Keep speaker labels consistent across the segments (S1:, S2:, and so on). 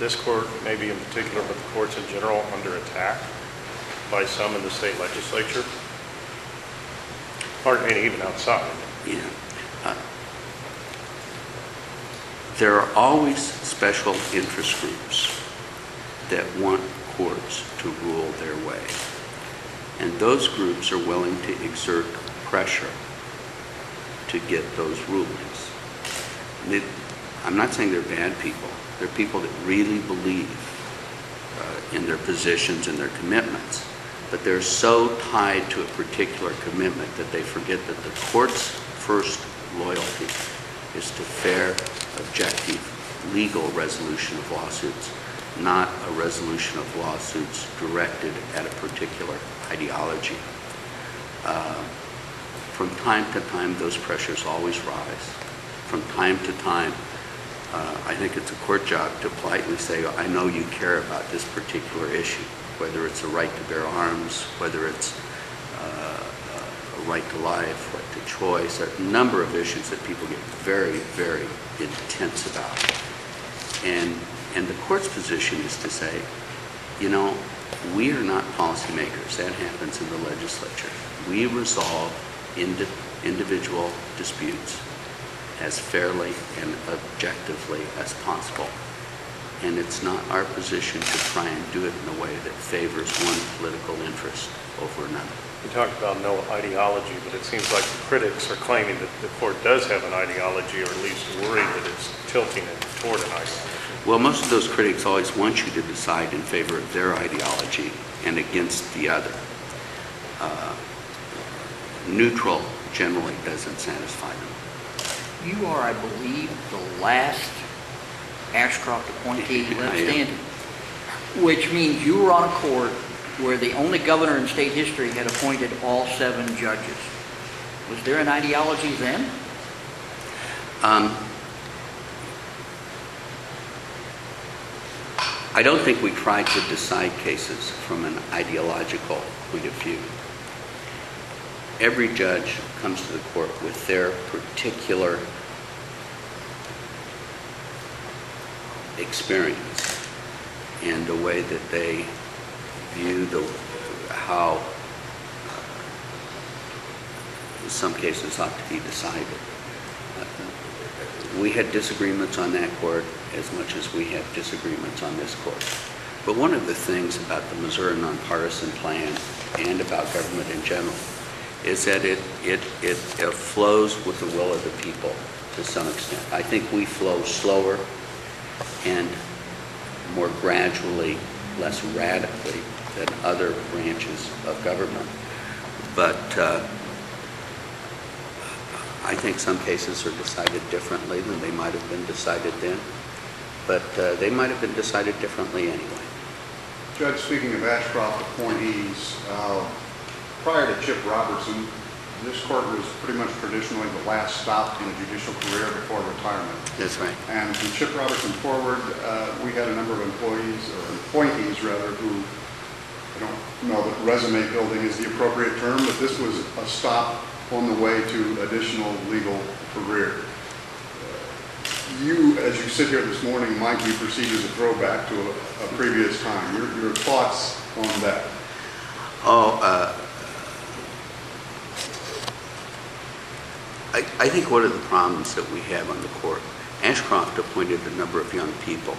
S1: this court, maybe in particular, but the courts in general, under attack by some in the state legislature, or and even outside?
S2: Yeah. There are always special interest groups that want courts to rule their way. And those groups are willing to exert pressure to get those rulings. I'm not saying they're bad people. They're people that really believe in their positions and their commitments. But they're so tied to a particular commitment that they forget that the court's first loyalty is to fair, objective, legal resolution of lawsuits, not a resolution of lawsuits directed at a particular ideology. From time to time, those pressures always rise. From time to time, I think it's a court job to politely say, I know you care about this particular issue, whether it's a right to bear arms, whether it's a right to life, right to choice, a number of issues that people get very, very intense about. And the court's position is to say, you know, we are not policymakers. That happens in the legislature. We resolve individual disputes as fairly and objectively as possible. And it's not our position to try and do it in a way that favors one political interest over another.
S1: You talked about no ideology, but it seems like the critics are claiming that the court does have an ideology, or at least worried that it's tilting it toward an ideology.
S2: Well, most of those critics always want you to decide in favor of their ideology and against the other. Neutral generally doesn't satisfy them.
S3: You are, I believe, the last Ashcroft appointee left standing, which means you were on a court where the only governor in state history had appointed all 7 judges. Was there an ideology then?
S2: I don't think we try to decide cases from an ideological point of view. Every judge comes to the court with their particular experience and the way that they view how some cases ought to be decided. We had disagreements on that court as much as we have disagreements on this court. But one of the things about the Missouri Nonpartisan Plan and about government in general is that it flows with the will of the people to some extent. I think we flow slower and more gradually, less radically than other branches of government. But I think some cases are decided differently than they might have been decided then. But they might have been decided differently anyway.
S4: Judge, speaking of Ashcroft appointees, prior to Chip Robertson, this court was pretty much traditionally the last stop in a judicial career before retirement.
S2: That's right.
S4: And from Chip Robertson forward, we had a number of employees, or appointees rather, who, I don't know that resume building is the appropriate term, but this was a stop on the way to additional legal career. You, as you sit here this morning, might be perceived as a throwback to a previous time. Your thoughts on that?
S2: I think one of the problems that we have on the court, Ashcroft appointed a number of young people,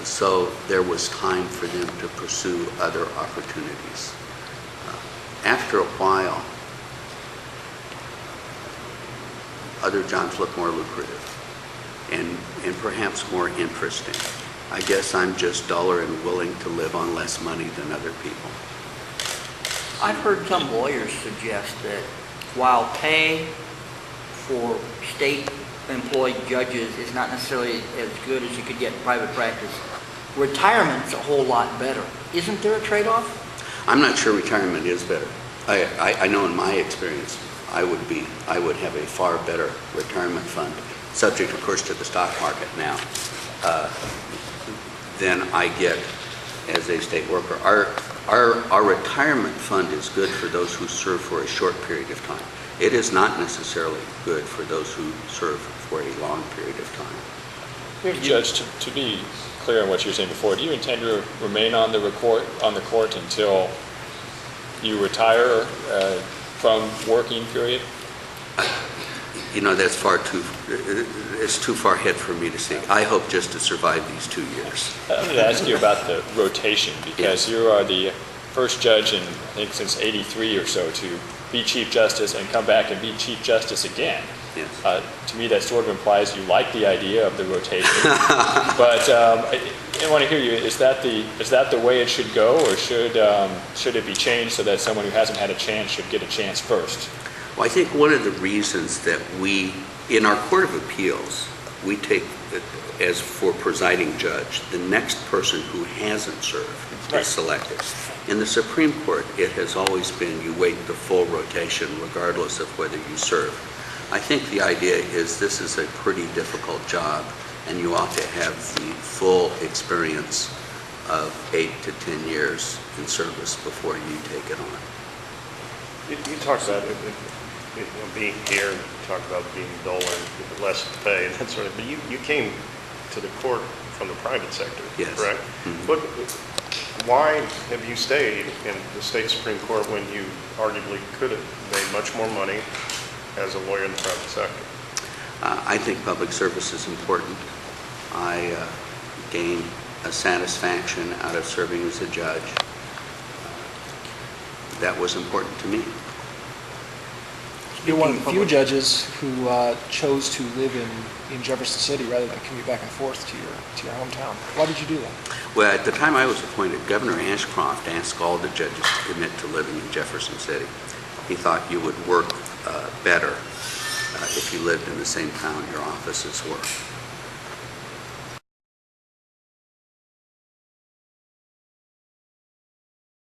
S2: so there was time for them to pursue other opportunities. After a while, other jobs look more lucrative and perhaps more interesting. I guess I'm just duller and willing to live on less money than other people.
S3: I've heard some lawyers suggest that while pay for state-employed judges is not necessarily as good as you could get in private practice, retirement's a whole lot better. Isn't there a trade-off?
S2: I'm not sure retirement is better. I know in my experience, I would have a far better retirement fund, subject of course to the stock market now, than I get as a state worker. Our retirement fund is good for those who serve for a short period of time. It is not necessarily good for those who serve for a long period of time.
S5: Judge, to be clear on what you were saying before, do you intend to remain on the court until you retire from working period?
S2: You know, it's too far ahead for me to see. I hope just to survive these 2 years.
S5: I wanted to ask you about the rotation, because you are the first judge in, I think, since '83 or so to be Chief Justice and come back and be Chief Justice again.
S2: Yes.
S5: To me, that sort of implies you like the idea of the rotation. But I want to hear you. Is that the way it should go, or should it be changed so that someone who hasn't had a chance should get a chance first?
S2: Well, I think one of the reasons that we, in our Court of Appeals, we take, as for presiding judge, the next person who hasn't served
S5: Right.
S2: is selected. In the Supreme Court, it has always been you wait the full rotation regardless of whether you serve. I think the idea is this is a pretty difficult job, and you ought to have the full experience of 8 to 10 years in service before you take it on.
S1: You talked about being here, and you talked about being dull and less pay and that sort of, but you came to the court from the private sector,
S2: Yes.
S1: correct?
S2: Mm-hmm.
S1: Why have you stayed in the state Supreme Court when you arguably could have made much more money as a lawyer in the private sector?
S2: I think public service is important. I gain a satisfaction out of serving as a judge. That was important to me.
S6: You're one of the few judges who chose to live in Jefferson City rather than commute back and forth to your hometown. Why did you do that?
S2: Well, at the time I was appointed, Governor Ashcroft asked all the judges to commit to living in Jefferson City. He thought you would work better if you lived in the same town your offices were.